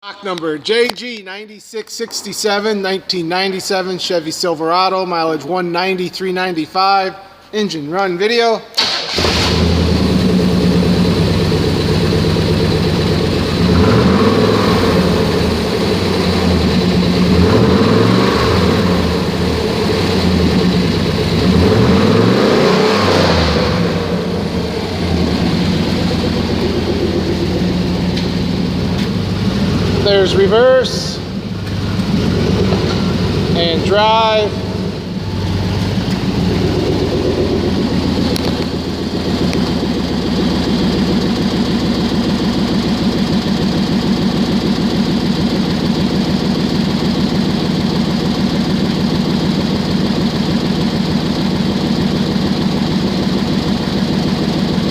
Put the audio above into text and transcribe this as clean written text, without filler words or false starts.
Stock number JG9667, 1997 Chevy Silverado, mileage 193.95, engine run video. There's reverse and drive.